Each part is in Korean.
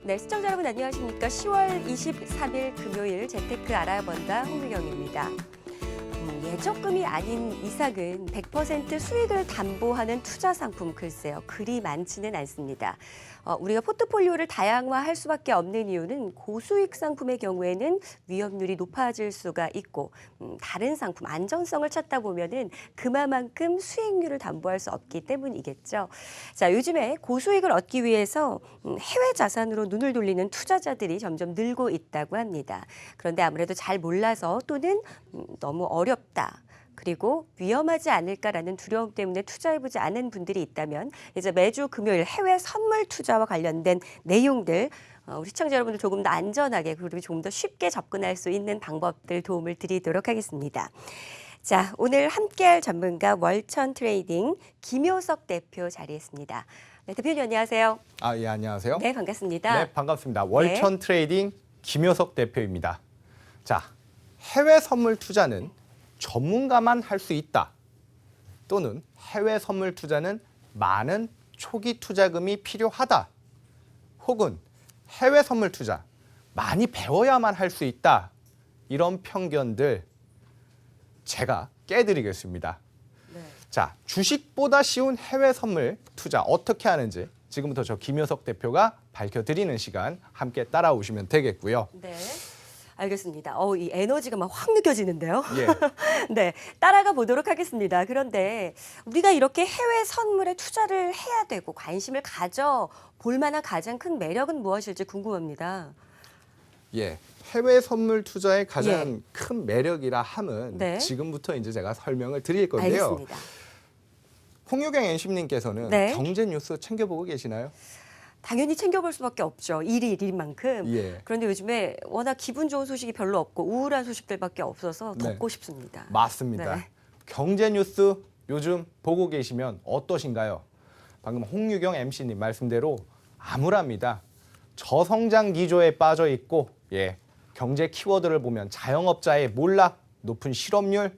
네, 시청자 여러분 안녕하십니까? 10월 23일 금요일 재테크 알아본다 홍미경입니다. 예적금이 아닌 이삭은 100% 수익을 담보하는 투자 상품 글쎄요. 그리 많지는 않습니다. 우리가 포트폴리오를 다양화할 수밖에 없는 이유는 고수익 상품의 경우에는 위험률이 높아질 수가 있고 다른 상품 안정성을 찾다 보면은 그만큼 수익률을 담보할 수 없기 때문이겠죠. 자, 요즘에 고수익을 얻기 위해서 해외 자산으로 눈을 돌리는 투자자들이 점점 늘고 있다고 합니다. 그런데 아무래도 잘 몰라서 또는 너무 어렵다. 그리고 위험하지 않을까라는 두려움 때문에 투자해보지 않은 분들이 있다면 이제 매주 금요일 해외 선물 투자와 관련된 내용들 우리 시청자 여러분들 조금 더 안전하게 그리고 조금 더 쉽게 접근할 수 있는 방법들 도움을 드리도록 하겠습니다. 자, 오늘 함께할 전문가 월천 트레이딩 김효석 대표 자리했습니다. 네, 대표님 안녕하세요. 예, 안녕하세요. 네, 반갑습니다. 네, 반갑습니다. 월천 트레이딩 김효석 대표입니다. 자, 해외 선물 투자는 전문가만 할 수 있다. 또는 해외 선물 투자는 많은 초기 투자금이 필요하다. 혹은 해외 선물 투자 많이 배워야만 할 수 있다. 이런 편견들 제가 깨드리겠습니다. 네. 자, 주식보다 쉬운 해외 선물 투자 어떻게 하는지 지금부터 저 김효석 대표가 밝혀드리는 시간 함께 따라오시면 되겠고요. 네. 알겠습니다. 이 에너지가 막 확 느껴지는데요. 예. 네, 따라가 보도록 하겠습니다. 그런데 우리가 이렇게 해외 선물에 투자를 해야 되고 관심을 가져 볼 만한 가장 큰 매력은 무엇일지 궁금합니다. 예. 해외 선물 투자의 가장 큰 매력이라 함은 네. 지금부터 이제 제가 설명을 드릴 건데요. 알겠습니다. 홍유경 MC님께서는 네. 경제 뉴스 챙겨보고 계시나요? 당연히 챙겨볼 수밖에 없죠. 일이 일인 만큼. 예. 그런데 요즘에 워낙 기분 좋은 소식이 별로 없고 우울한 소식들밖에 없어서 네. 덮고 싶습니다. 맞습니다. 네. 경제 뉴스 요즘 보고 계시면 어떠신가요? 방금 홍유경 MC님 말씀대로 암울합니다. 저성장 기조에 빠져 있고, 경제 키워드를 보면 자영업자의 몰락, 높은 실업률,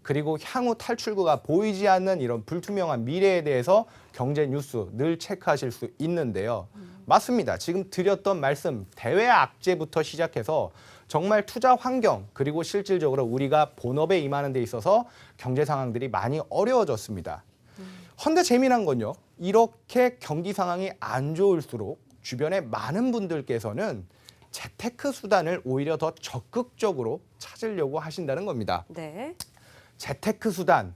그리고 향후 탈출구가 보이지 않는 이런 불투명한 미래에 대해서 경제 뉴스 늘 체크하실 수 있는데요. 맞습니다. 지금 드렸던 말씀 대외 악재부터 시작해서 정말 투자 환경 그리고 실질적으로 우리가 본업에 임하는 데 있어서 경제 상황들이 많이 어려워졌습니다. 헌데 재미난 건요. 이렇게 경기 상황이 안 좋을수록 주변에 많은 분들께서는 재테크 수단을 오히려 더 적극적으로 찾으려고 하신다는 겁니다. 네. 재테크 수단,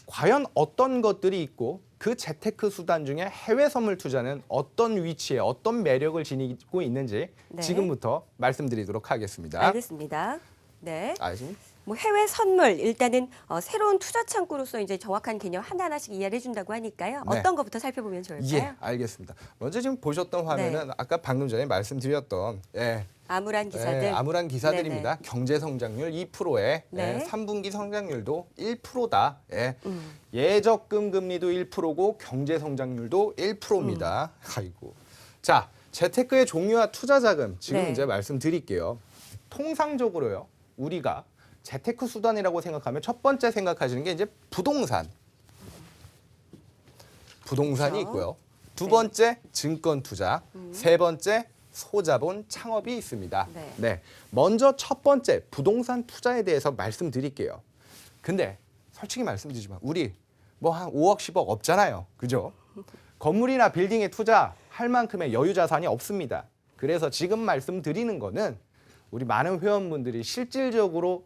과연 어떤 것들이 있고 그 재테크 수단 중에 해외 선물 투자는 어떤 위치에 어떤 매력을 지니고 있는지 지금부터 말씀드리도록 하겠습니다. 알겠습니다. 네. 알겠습니다. 뭐 해외 선물 일단은 새로운 투자 창구로서 이제 정확한 개념 하나하나씩 이해를 해준다고 하니까요. 네. 어떤 것부터 살펴보면 좋을까요? 예, 알겠습니다. 먼저 지금 보셨던 화면은 아까 방금 전에 말씀드렸던 암울한 기사들. 암울한 기사들입니다. 경제 성장률 2%에 네. 3분기 성장률도 1%다. 예적금 금리도 1%고 경제 성장률도 1%입니다. 아이고. 자, 재테크의 종류와 투자 자금 지금 이제 말씀드릴게요. 통상적으로요. 우리가 재테크 수단이라고 생각하면 첫 번째 생각하시는 게 이제 부동산이 그렇죠. 있고요. 두 번째 증권 투자, 세 번째 소자본 창업이 있습니다. 먼저 첫 번째 부동산 투자에 대해서 말씀드릴게요. 근데 솔직히 말씀드리지만 우리 뭐 한 5억, 10억 없잖아요. 그죠? 건물이나 빌딩에 투자할 만큼의 여유 자산이 없습니다. 그래서 지금 말씀드리는 거는 우리 많은 회원분들이 실질적으로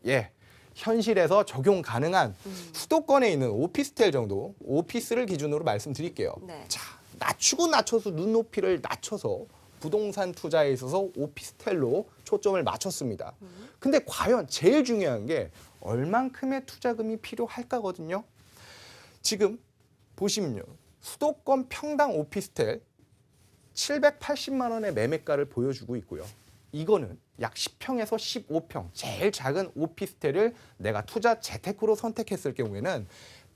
현실에서 적용 가능한 수도권에 있는 오피스텔 정도, 오피스를 기준으로 말씀드릴게요. 자, 낮춰서 눈높이를 낮춰서 부동산 투자에 있어서 오피스텔로 초점을 맞췄습니다. 근데 과연 제일 중요한 게 얼만큼의 투자금이 필요할까거든요. 지금 보시면요. 수도권 평당 오피스텔 780만 원의 매매가를 보여주고 있고요. 이거는 약 10평에서 15평, 제일 작은 오피스텔을 내가 투자 재테크로 선택했을 경우에는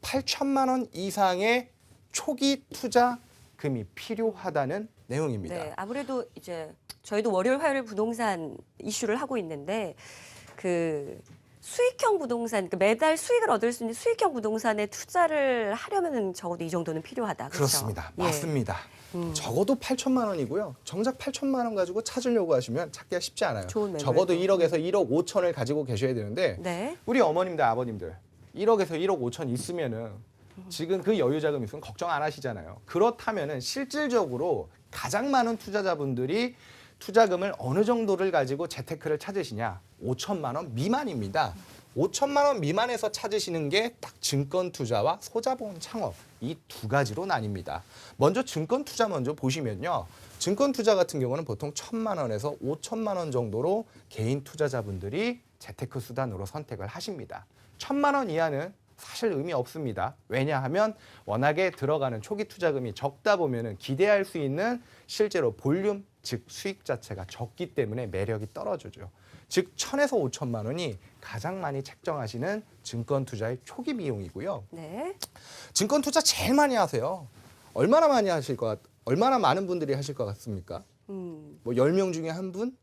8천만 원 이상의 초기 투자금이 필요하다는 내용입니다. 네, 아무래도 이제 저희도 월요일, 화요일 부동산 이슈를 하고 있는데 그 수익형 부동산, 그러니까 매달 수익을 얻을 수 있는 수익형 부동산에 투자를 하려면 적어도 이 정도는 필요하다. 그렇죠? 그렇습니다. 맞습니다. 적어도 8천만 원이고요. 정작 8천만 원 가지고 찾으려고 하시면 찾기가 쉽지 않아요. 좋은 적어도 1억에서 1억 5천을 가지고 계셔야 되는데 네. 우리 어머님들 아버님들 1억에서 1억 5천 있으면은 지금 그 여유 자금 있으면 걱정 안 하시잖아요. 그렇다면은 실질적으로 가장 많은 투자자분들이 투자금을 어느 정도를 가지고 재테크를 찾으시냐? 5천만 원 미만입니다. 5천만 원 미만에서 찾으시는 게 딱 증권 투자와 소자본 창업 이 두 가지로 나뉩니다. 먼저 증권 투자 먼저 보시면요. 증권 투자 같은 경우는 보통 1,000만 원에서 5천만 원 정도로 개인 투자자분들이 재테크 수단으로 선택을 하십니다. 1,000만 원 이하는 사실 의미 없습니다. 왜냐하면 워낙에 들어가는 초기 투자금이 적다 보면은 기대할 수 있는 실제로 볼륨, 즉 수익 자체가 적기 때문에 매력이 떨어지죠. 즉 1,000에서 5천만 원이 가장 많이 책정하시는 증권 투자의 초기 비용이고요. 네. 증권 투자 제일 많이 하세요. 얼마나 많이 하실 것 얼마나 많은 분들이 하실 것 같습니까? 뭐 10명 중에 한 분?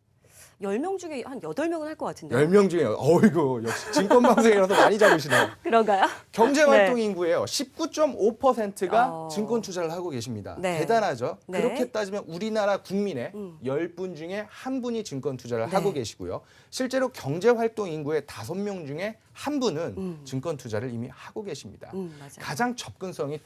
10명 중에 한 8명은 할 것 같은데요. 10명 중에 어이구 역시 증권 방송이라서 많이 잡으시네요. 그런가요? 경제활동 네. 인구예요. 19.5%가 어. 증권 투자를 하고 계십니다. 네. 대단하죠. 네. 그렇게 따지면 우리나라 국민의 10분 중에 한 분이 증권 투자를 네. 하고 계시고요. 실제로 경제활동 인구의 5명 중에 한 분은 증권 투자를 이미 하고 계십니다. 맞아요. 가장 접근성이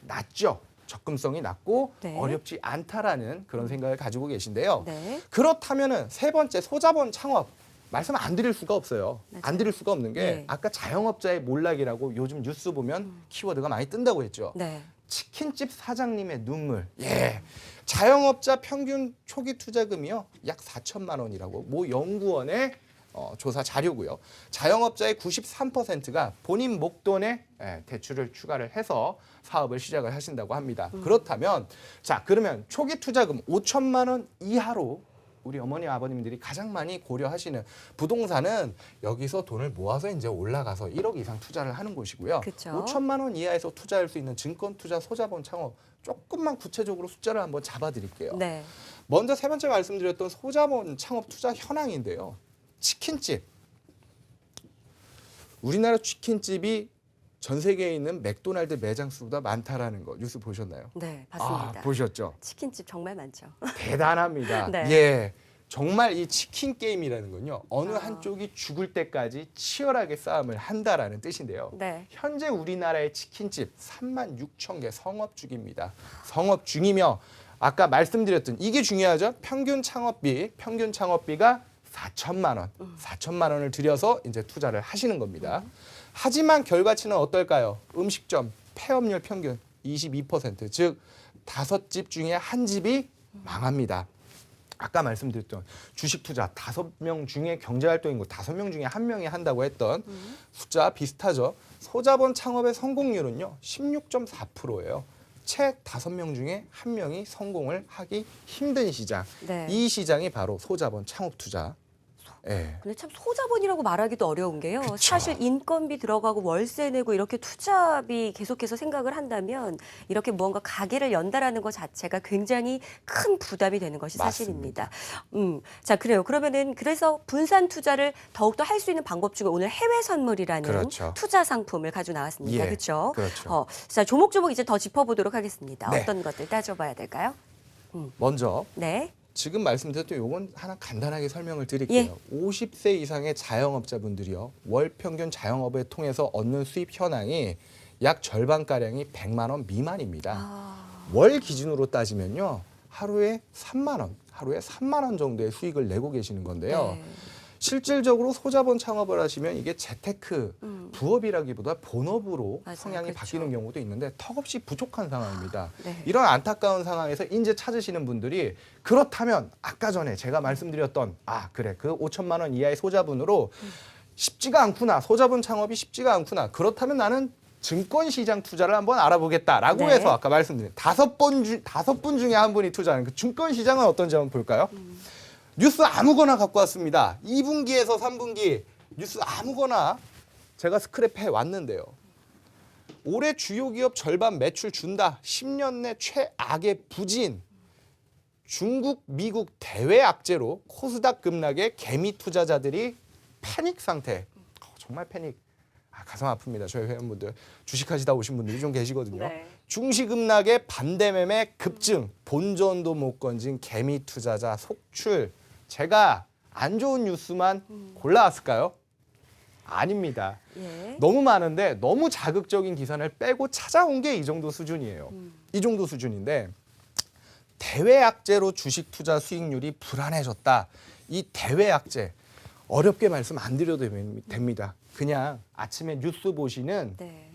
낮죠. 접근성이 낮고 네. 어렵지 않다라는 그런 생각을 가지고 계신데요. 네. 그렇다면은 세 번째 소자본 창업 말씀 안 드릴 수가 없어요. 맞아요. 안 드릴 수가 없는 게 네. 아까 자영업자의 몰락이라고 요즘 뉴스 보면 키워드가 많이 뜬다고 했죠. 네. 치킨집 사장님의 눈물. 예. 자영업자 평균 초기 투자금이요. 약 4천만 원이라고 모 연구원의 조사 자료고요. 자영업자의 93%가 본인 목돈에 대출을 추가를 해서 사업을 시작을 하신다고 합니다. 그렇다면 자 그러면 초기 투자금 5천만 원 이하로 우리 어머니 아버님들이 가장 많이 고려하시는 부동산은 여기서 돈을 모아서 이제 올라가서 1억 이상 투자를 하는 곳이고요. 그쵸. 5천만 원 이하에서 투자할 수 있는 증권 투자 소자본 창업 조금만 구체적으로 숫자를 한번 잡아드릴게요. 네. 먼저 세 번째 말씀드렸던 소자본 창업 투자 현황인데요. 치킨집. 우리나라 치킨집이 전 세계에 있는 맥도날드 매장 수보다 많다라는 거 뉴스 보셨나요? 네, 봤습니다. 아, 보셨죠? 치킨집 정말 많죠. 대단합니다. 네. 예. 정말 이 치킨 게임이라는 건요. 어느 아. 한쪽이 죽을 때까지 치열하게 싸움을 한다라는 뜻인데요. 네. 현재 우리나라의 치킨집 36,000개 성업 중입니다. 성업 중이며 아까 말씀드렸던 이게 중요하죠. 평균 창업비가 4천만 원. 4천만 원을 들여서 이제 투자를 하시는 겁니다. 하지만 결과치는 어떨까요? 음식점 폐업률 평균 22%. 즉 5집 중에 한 집이 망합니다. 아까 말씀드렸던 주식 투자 5명 중에 경제활동 인구 5명 중에 1명이 한다고 했던 숫자 비슷하죠. 소자본 창업의 성공률은요. 16.4%예요. 채 5명 중에 1명이 성공을 하기 힘든 시장. 네. 이 시장이 바로 소자본 창업 투자. 예. 근데 참 소자본이라고 말하기도 어려운 게요. 그쵸. 사실 인건비 들어가고 월세 내고 이렇게 투자비 계속해서 생각을 한다면 이렇게 무언가 가게를 연다라는 것 자체가 굉장히 큰 부담이 되는 것이 사실입니다. 자, 그래요. 그러면은 그래서 분산 투자를 더욱더 할 수 있는 방법 중에 오늘 해외 선물이라는 그렇죠. 투자 상품을 가지고 나왔습니다. 예, 그렇죠? 그렇죠. 자, 조목조목 이제 더 짚어보도록 하겠습니다. 네. 어떤 것들 따져봐야 될까요? 먼저 네. 지금 말씀드렸던 요건 하나 간단하게 설명을 드릴게요. 50세 이상의 자영업자분들이요. 월 평균 자영업을 통해서 얻는 수입 현황이 약 절반가량이 100만 원 미만입니다. 월 기준으로 따지면요. 하루에 3만 원 정도의 수익을 내고 계시는 건데요. 네. 실질적으로 소자본 창업을 하시면 이게 재테크 부업이라기보다 본업으로 맞아요. 성향이 그렇죠. 바뀌는 경우도 있는데 턱없이 부족한 상황입니다. 네. 이런 안타까운 상황에서 이제 찾으시는 분들이 그렇다면 아까 전에 제가 말씀드렸던 그래 그 5천만 원 이하의 소자본으로 쉽지가 않구나. 소자본 창업이 쉽지가 않구나. 그렇다면 나는 증권시장 투자를 한번 알아보겠다라고 네. 해서 아까 말씀드린 5분 중에 한 분이 투자하는 그 증권시장은 어떤지 한번 볼까요? 뉴스 아무거나 갖고 왔습니다. 2분기에서 3분기 뉴스 아무거나 제가 스크랩해 왔는데요. 올해 주요 기업 절반 매출 준다. 10년 내 최악의 부진. 중국, 미국 대외 악재로 코스닥 급락에 개미 투자자들이 패닉 상태. 정말 패닉. 가슴 아픕니다. 저희 회원분들 주식하시다 오신 분들이 좀 계시거든요. 네. 중시급락의 반대매매 급증, 본전도 못 건진 개미 투자자 속출. 제가 안 좋은 뉴스만 골라왔을까요? 아닙니다. 예. 너무 많은데 너무 자극적인 기사를 빼고 찾아온 게 이 정도 수준이에요. 이 정도 수준인데 대외악재로 주식 투자 수익률이 불안해졌다. 이 대외악재 어렵게 말씀 안 드려도 됩니다. 그냥 아침에 뉴스 보시는 네.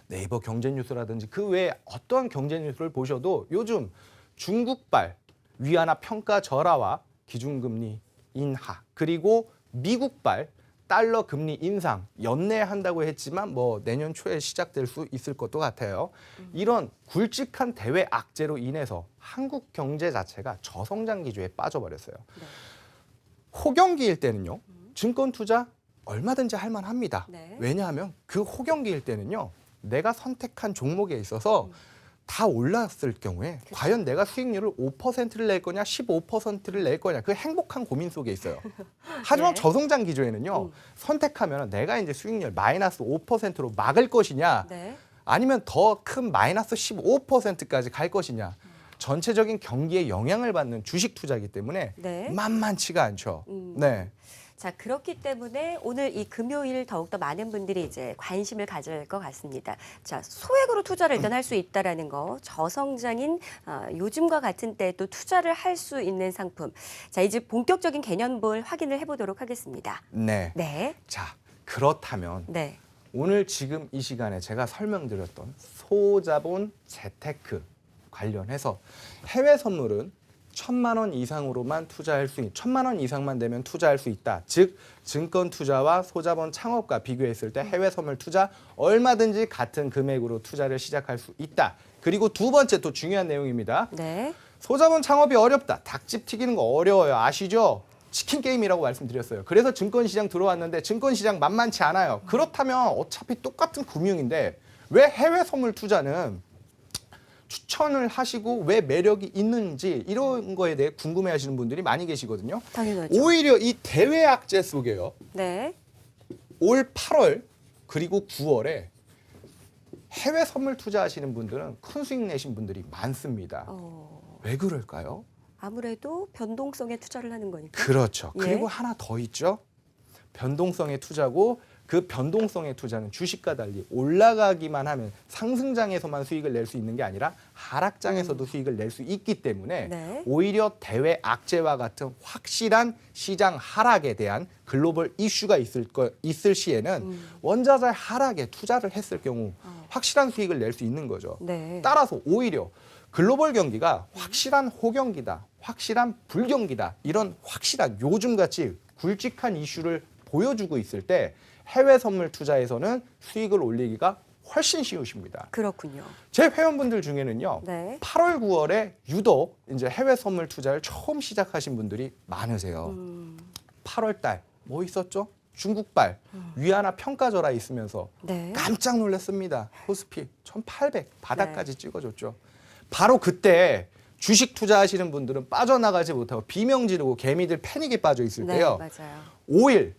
네이버 경제뉴스라든지 그 외에 어떠한 경제뉴스를 보셔도 요즘 중국발 위안화 평가 절하와 기준금리 인하 그리고 미국발 달러 금리 인상 연내한다고 했지만 뭐 내년 초에 시작될 수 있을 것도 같아요. 이런 굵직한 대외 악재로 인해서 한국 경제 자체가 저성장 기조에 빠져버렸어요. 네. 호경기일 때는요. 증권 투자 얼마든지 할 만합니다. 네. 왜냐하면 그 호경기일 때는요. 내가 선택한 종목에 있어서 다 올랐을 경우에 과연 내가 수익률을 5%를 낼 거냐 15%를 낼 거냐 그 행복한 고민 속에 있어요. 하지만 네. 저성장 기조에는요. 선택하면 내가 이제 수익률 마이너스 5%로 막을 것이냐 네. 아니면 더 큰 마이너스 15%까지 갈 것이냐 전체적인 경기에 영향을 받는 주식 투자이기 때문에 네. 만만치가 않죠. 네. 자, 그렇기 때문에 오늘 이 금요일 더욱더 많은 분들이 이제 관심을 가질 것 같습니다. 자, 소액으로 투자를 일단 할 수 있다라는 거, 저성장인 요즘과 같은 때도 투자를 할 수 있는 상품. 자, 이제 본격적인 개념을 확인을 해보도록 하겠습니다. 네. 네. 자, 그렇다면 네. 오늘 지금 이 시간에 제가 설명드렸던 소자본 재테크 관련해서 해외 선물은 1,000만 원 이상으로만 투자할 수 있, 1,000만 원 이상만 되면 투자할 수 있다. 즉 증권 투자와 소자본 창업과 비교했을 때 해외 선물 투자 얼마든지 같은 금액으로 투자를 시작할 수 있다. 그리고 두 번째 또 중요한 내용입니다. 네. 소자본 창업이 어렵다. 닭집 튀기는 거 어려워요. 아시죠? 치킨 게임이라고 말씀드렸어요. 그래서 증권시장 들어왔는데 증권시장 만만치 않아요. 그렇다면 어차피 똑같은 금융인데 왜 해외 선물 투자는 추천을 하시고 왜 매력이 있는지 이런 거에 대해 궁금해하시는 분들이 많이 계시거든요. 당연하죠. 오히려 이 대외 악재 속에요. 네. 올 8월 그리고 9월에 해외 선물 투자하시는 분들은 큰 수익 내신 분들이 많습니다. 왜 그럴까요? 아무래도 변동성에 투자를 하는 거니까. 그렇죠. 예. 그리고 하나 더 있죠. 변동성의 투자고 그 변동성의 투자는 주식과 달리 올라가기만 하면 상승장에서만 수익을 낼 수 있는 게 아니라 하락장에서도 수익을 낼 수 있기 때문에 네. 오히려 대외 악재와 같은 확실한 시장 하락에 대한 글로벌 이슈가 있을 시에는 원자재 하락에 투자를 했을 경우 확실한 수익을 낼 수 있는 거죠. 네. 따라서 오히려 글로벌 경기가 확실한 호경기다, 확실한 불경기다 이런 확실한 요즘같이 굵직한 이슈를 보여주고 있을 때 해외 선물 투자에서는 수익을 올리기가 훨씬 쉬우십니다. 그렇군요. 제 회원분들 중에는요. 네. 8월, 9월에 유독 이제 해외 선물 투자를 처음 시작하신 분들이 많으세요. 8월 달 뭐 있었죠? 중국발 위안화 평가절하 있으면서 네. 깜짝 놀랐습니다. 코스피 1,800 바닥까지 찍어줬죠. 바로 그때 주식 투자하시는 분들은 빠져나가지 못하고 비명 지르고 개미들 패닉에 빠져 있을 때요. 네, 맞아요. 5일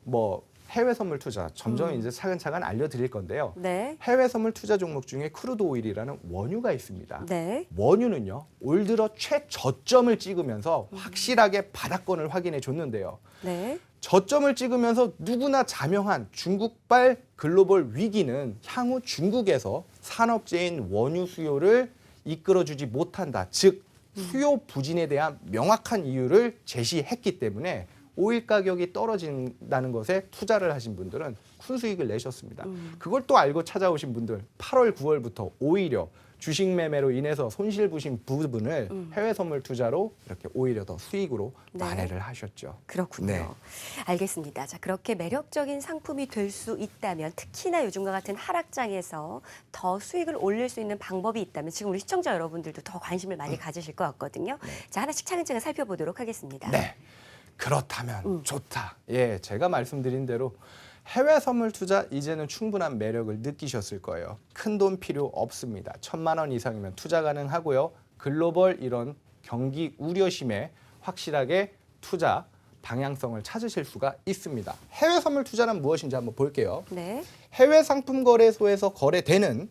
뭐 해외 선물 투자 점점 이제 차근차근 알려드릴 건데요. 네. 해외 선물 투자 종목 중에 크루드 오일이라는 원유가 있습니다. 네. 원유는요 올 들어 최저점을 찍으면서 확실하게 바닥권을 확인해 줬는데요. 네. 저점을 찍으면서 누구나 자명한 중국발 글로벌 위기는 향후 중국에서 산업재인 원유 수요를 이끌어주지 못한다. 즉 수요 부진에 대한 명확한 이유를 제시했기 때문에 오일 가격이 떨어진다는 것에 투자를 하신 분들은 큰 수익을 내셨습니다. 그걸 또 알고 찾아오신 분들 8월, 9월부터 오히려 주식 매매로 인해서 손실 보신 부분을 해외 선물 투자로 이렇게 오히려 더 수익으로 네. 만회를 하셨죠. 그렇군요. 네. 알겠습니다. 자, 그렇게 매력적인 상품이 될 수 있다면 특히나 요즘과 같은 하락장에서 더 수익을 올릴 수 있는 방법이 있다면 지금 우리 시청자 여러분들도 더 관심을 많이 가지실 것 같거든요. 자, 하나씩 차근차근 살펴보도록 하겠습니다. 네. 그렇다면 좋다. 예, 제가 말씀드린 대로 해외 선물 투자 이제는 충분한 매력을 느끼셨을 거예요. 큰 돈 필요 없습니다. 1,000만 원 이상이면 투자 가능하고요. 글로벌 이런 경기 우려심에 확실하게 투자 방향성을 찾으실 수가 있습니다. 해외 선물 투자는 무엇인지 한번 볼게요. 네. 해외 상품 거래소에서 거래되는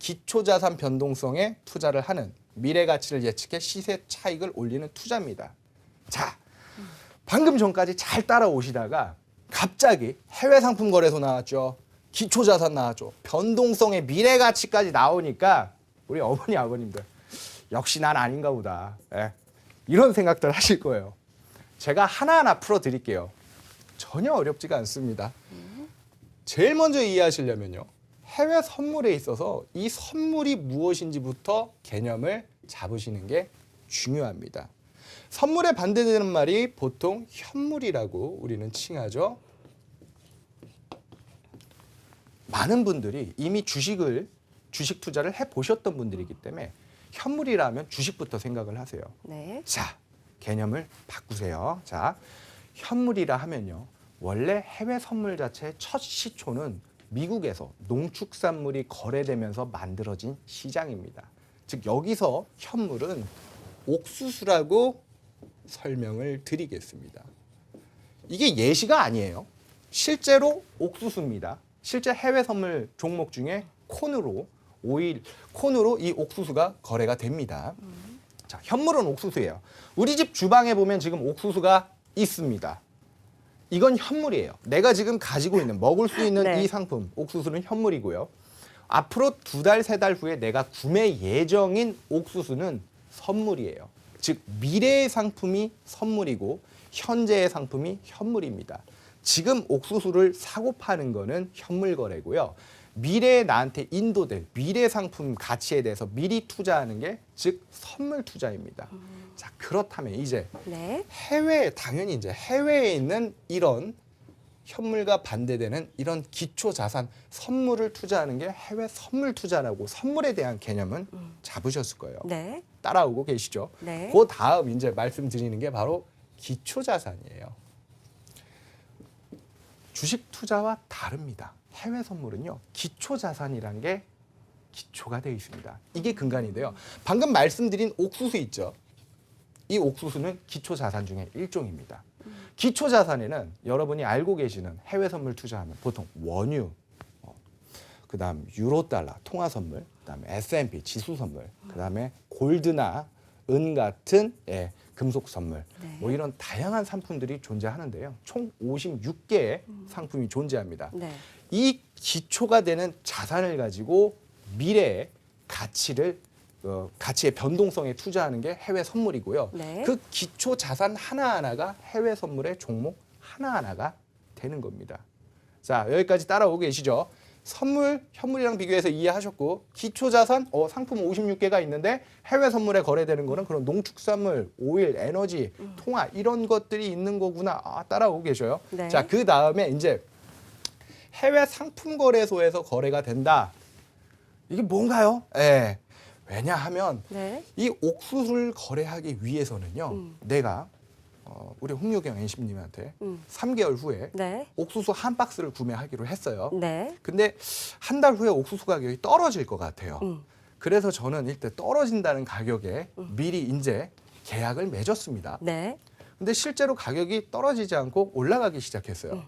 기초자산 변동성에 투자를 하는 미래 가치를 예측해 시세 차익을 올리는 투자입니다. 자, 방금 전까지 잘 따라오시다가 갑자기 해외 상품 거래소 나왔죠. 기초자산 나왔죠. 변동성의 미래 가치까지 나오니까 우리 어머니 아버님들 역시 난 아닌가 보다. 예. 이런 생각들 하실 거예요. 제가 하나하나 풀어드릴게요. 전혀 어렵지가 않습니다. 제일 먼저 이해하시려면요. 해외 선물에 있어서 이 선물이 무엇인지부터 개념을 잡으시는 게 중요합니다. 선물에 반대되는 말이 보통 현물이라고 우리는 칭하죠. 많은 분들이 이미 주식 투자를 해보셨던 분들이기 때문에 현물이라면 주식부터 생각을 하세요. 네. 자, 개념을 바꾸세요. 자, 현물이라 하면요. 원래 해외 선물 자체의 첫 시초는 미국에서 농축산물이 거래되면서 만들어진 시장입니다. 즉 여기서 현물은 옥수수라고 설명을 드리겠습니다. 이게 예시가 아니에요. 실제로 옥수수입니다. 실제 해외 선물 종목 중에 콘으로 이 옥수수가 거래가 됩니다. 자, 현물은 옥수수예요. 우리 집 주방에 보면 지금 옥수수가 있습니다. 이건 현물이에요. 내가 지금 가지고 있는 먹을 수 있는 네. 이 상품 옥수수는 현물이고요. 앞으로 2달, 3달 후에 내가 구매 예정인 옥수수는 선물이에요. 즉 미래의 상품이 선물이고 현재의 상품이 현물입니다. 지금 옥수수를 사고 파는 거는 현물 거래고요. 미래에 나한테 인도될 미래 상품 가치에 대해서 미리 투자하는 게 즉 선물 투자입니다. 자, 그렇다면 이제 네. 당연히 이제 해외에 있는 이런 현물과 반대되는 이런 기초 자산 선물을 투자하는 게 해외 선물 투자라고 선물에 대한 개념은 잡으셨을 거예요. 네. 따라오고 계시죠? 네. 그 다음 이제 말씀드리는 게 바로 기초 자산이에요. 주식 투자와 다릅니다. 해외 선물은요. 기초 자산이란 게 기초가 되어 있습니다. 이게 근간인데요. 방금 말씀드린 옥수수 있죠. 이 옥수수는 기초 자산 중에 일종입니다. 기초 자산에는 여러분이 알고 계시는 해외 선물 투자하면 보통 원유, 그다음 유로 달러 통화 선물, 그다음에 S&P 지수 선물, 그다음에 골드나 은 같은 금속 선물, 네. 뭐 이런 다양한 상품들이 존재하는데요. 총 56개의 상품이 존재합니다. 네. 이 기초가 되는 자산을 가지고 미래의 가치의 변동성에 투자하는 게 해외 선물이고요. 네. 그 기초 자산 하나하나가 해외 선물의 종목 하나하나가 되는 겁니다. 자, 여기까지 따라오고 계시죠? 선물, 현물이랑 비교해서 이해하셨고 기초 자산, 상품 56개가 있는데 해외 선물에 거래되는 거는 그런 농축산물, 오일, 에너지, 통화 이런 것들이 있는 거구나. 따라오고 계셔요. 네. 자, 그 다음에 이제 해외 상품 거래소에서 거래가 된다. 이게 뭔가요? 왜냐하면 네. 이 옥수수를 거래하기 위해서는요. 내가 우리 홍유경 NC님한테 3개월 후에 네. 옥수수 한 박스를 구매하기로 했어요. 네. 근데 한 달 후에 옥수수 가격이 떨어질 것 같아요. 그래서 저는 일단 떨어진다는 가격에 미리 이제 계약을 맺었습니다. 네. 근데 실제로 가격이 떨어지지 않고 올라가기 시작했어요.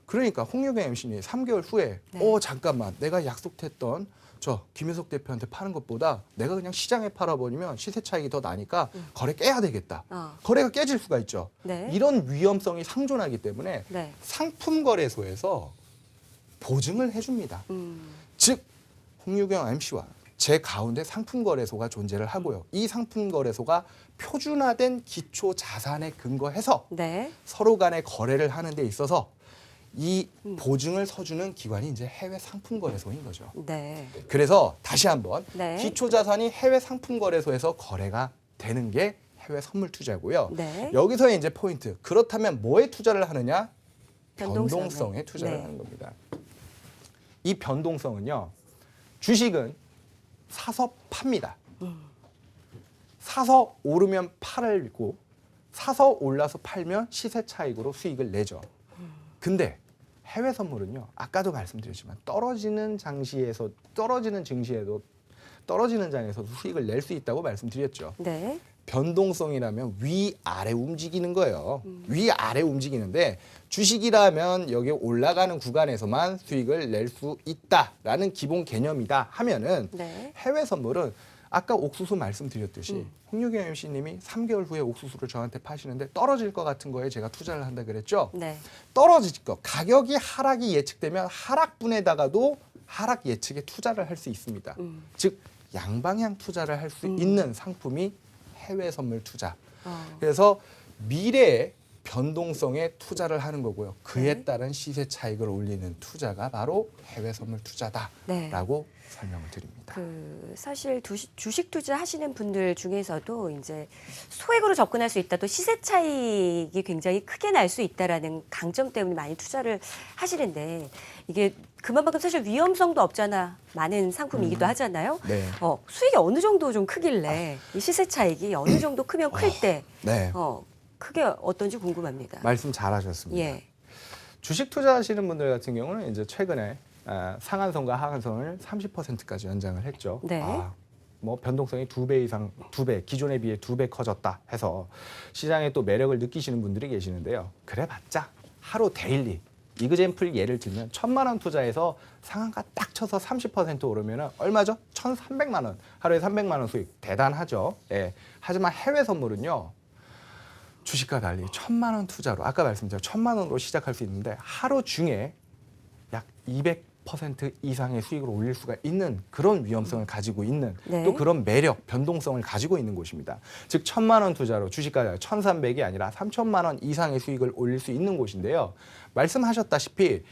그러니까 홍유경 MC님 3개월 후에 네. 잠깐만 내가 약속했던 저 김효석 대표한테 파는 것보다 내가 그냥 시장에 팔아버리면 시세 차익이 더 나니까 거래 깨야 되겠다. 거래가 깨질 수가 있죠. 네. 이런 위험성이 상존하기 때문에 네. 상품 거래소에서 보증을 해줍니다. 즉 홍유경 MC와 제 가운데 상품 거래소가 존재를 하고요. 이 상품 거래소가 표준화된 기초 자산에 근거해서 네. 서로 간의 거래를 하는 데 있어서 이 보증을 서주는 기관이 이제 해외 상품 거래소인 거죠. 네. 그래서 다시 한번 네. 기초 자산이 해외 상품 거래소에서 거래가 되는 게 해외 선물 투자고요. 네. 여기서의 이제 포인트. 그렇다면 뭐에 투자를 하느냐? 변동성에. 변동성에 투자를 네. 하는 겁니다. 이 변동성은요. 주식은 사서 팝니다. 사서 오르면 팔고 사서 올라서 팔면 시세 차익으로 수익을 내죠. 근데 해외 선물은요. 아까도 말씀드렸지만 떨어지는 증시에도 떨어지는 장에서도 수익을 낼 수 있다고 말씀드렸죠. 네. 변동성이라면 위아래 움직이는 거예요. 위아래 움직이는데 주식이라면 여기 올라가는 구간에서만 수익을 낼 수 있다라는 기본 개념이다 하면은 네. 해외 선물은 아까 옥수수 말씀드렸듯이 홍유경 MC님이 3개월 후에 옥수수를 저한테 파시는데 떨어질 것 같은 거에 제가 투자를 한다 그랬죠. 네. 떨어질 것, 가격이 하락이 예측되면 하락분에다가도 하락 예측에 투자를 할 수 있습니다. 즉 양방향 투자를 할 수 있는 상품이 해외 선물 투자. 그래서 미래의 변동성에 투자를 하는 거고요. 그에 네. 따른 시세 차익을 올리는 투자가 바로 해외 선물 투자다라고 설명을 드립니다. 사실 주식 투자 하시는 분들 중에서도 이제 소액으로 접근할 수 있다, 또 시세 차익이 굉장히 크게 날 수 있다라는 강점 때문에 많이 투자를 하시는데 이게 그만큼 사실 위험성도 없잖아 많은 상품이기도 하잖아요. 네. 수익이 어느 정도 좀 크길래 이 시세 차익이 어느 정도 크면 클 때 네. 크게 어떤지 궁금합니다. 말씀 잘하셨습니다. 예. 주식 투자하시는 분들 같은 경우는 이제 최근에 상한선과 하한선을 30%까지 연장을 했죠. 네. 뭐 변동성이 2배 이상, 2배, 기존에 비해 2배 커졌다 해서 시장에 또 매력을 느끼시는 분들이 계시는데요. 그래봤자 하루 데일리, 이그젠플 예를 들면 1,000만 원 투자해서 상한가 딱 쳐서 30% 오르면 얼마죠? 1,300만 원. 하루에 300만 원 수익. 대단하죠. 예. 하지만 해외 선물은요. 주식과 달리 1,000만 원 투자로 아까 말씀드린 1,000만 원으로 시작할 수 있는데 하루 중에 약 200% 이상의 수익을 올릴 수가 있는 그런 위험성을 가지고 있는 네. 또 그런 매력, 변동성을 가지고 있는 곳입니다. 즉 1,000만 원 투자로 주식과 1,300이 아니라 3,000만 원 이상의 수익을 올릴 수 있는 곳인데요. 말씀하셨다시피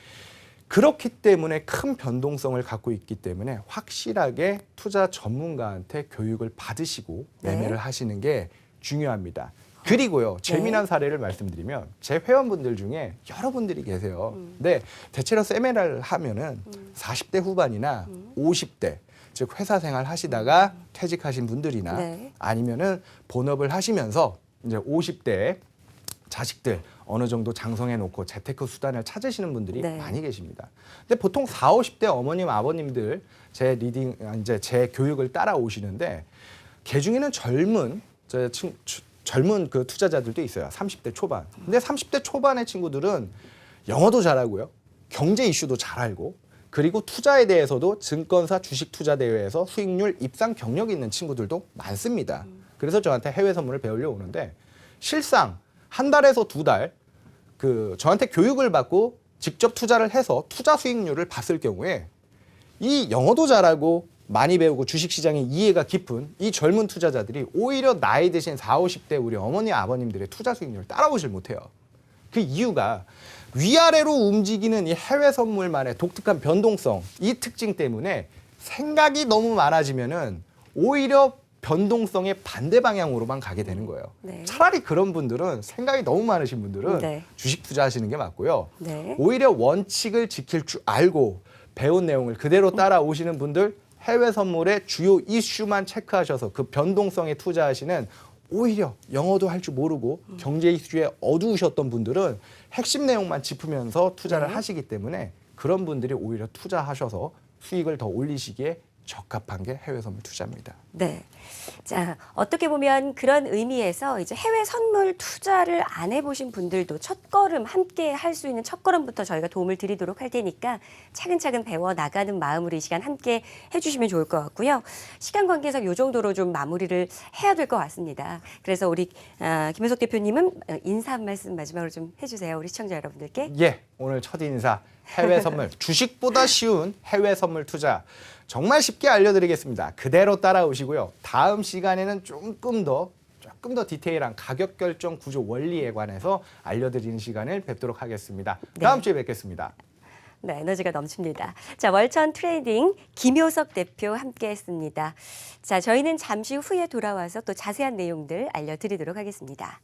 그렇기 때문에 큰 변동성을 갖고 있기 때문에 확실하게 투자 전문가한테 교육을 받으시고 매매를 하시는 게 중요합니다. 그리고요, 재미난 사례를 말씀드리면 제 회원분들 중에 여러분들이 계세요. 근데 대체로 세미나를 하면은 40대 후반이나 50대, 즉 회사 생활 하시다가 퇴직하신 분들이나 네. 아니면은 본업을 하시면서 이제 50대 자식들 어느 정도 장성해 놓고 재테크 수단을 찾으시는 분들이 네. 많이 계십니다. 근데 보통 40, 50대 어머님, 아버님들 제 리딩 이제 제 교육을 따라오시는데 개 중에는 젊은 그 투자자들도 있어요. 30대 초반. 근데 30대 초반의 친구들은 영어도 잘하고요. 경제 이슈도 잘 알고 그리고 투자에 대해서도 증권사 주식 투자 대회에서 수익률 입상 경력이 있는 친구들도 많습니다. 그래서 저한테 해외 선물을 배우려 오는데 실상 한 달에서 2달 저한테 교육을 받고 직접 투자를 해서 투자 수익률을 봤을 경우에 이 영어도 잘하고 많이 배우고 주식시장에 이해가 깊은 이 젊은 투자자들이 오히려 나이 드신 40, 50대 우리 어머니, 아버님들의 투자 수익률을 따라오질 못해요. 그 이유가 위아래로 움직이는 이 해외 선물만의 독특한 변동성, 이 특징 때문에 생각이 너무 많아지면은 오히려 변동성의 반대 방향으로만 가게 되는 거예요. 네. 차라리 그런 분들은 생각이 너무 많으신 분들은 네. 주식 투자하시는 게 맞고요. 네. 오히려 원칙을 지킬 줄 알고 배운 내용을 그대로 따라오시는 분들 해외 선물의 주요 이슈만 체크하셔서 그 변동성에 투자하시는 오히려 영어도 할 줄 모르고 경제 이슈에 어두우셨던 분들은 핵심 내용만 짚으면서 투자를 네. 하시기 때문에 그런 분들이 오히려 투자하셔서 수익을 더 올리시기에 적합한 게 해외 선물 투자입니다. 네. 자, 어떻게 보면 그런 의미에서 이제 해외 선물 투자를 안 해보신 분들도 첫걸음 함께 할 수 있는 첫걸음부터 저희가 도움을 드리도록 할 테니까 차근차근 배워 나가는 마음으로 이 시간 함께 해주시면 좋을 것 같고요. 시간 관계상 이 정도로 좀 마무리를 해야 될 것 같습니다. 그래서 우리 김효석 대표님은 인사 한 말씀 마지막으로 좀 해주세요. 우리 시청자 여러분들께. 예, 오늘 첫 인사 해외 선물 주식보다 쉬운 해외 선물 투자 정말 쉽게 알려드리겠습니다. 그대로 따라오시고요. 다음 시간에는 조금 더 디테일한 가격 결정 구조 원리에 관해서 알려드리는 시간을 뵙도록 하겠습니다. 다음 주에 뵙겠습니다. 네, 에너지가 넘칩니다. 자, 월천 트레이딩 김효석 대표 함께했습니다. 자, 저희는 잠시 후에 돌아와서 또 자세한 내용들 알려드리도록 하겠습니다.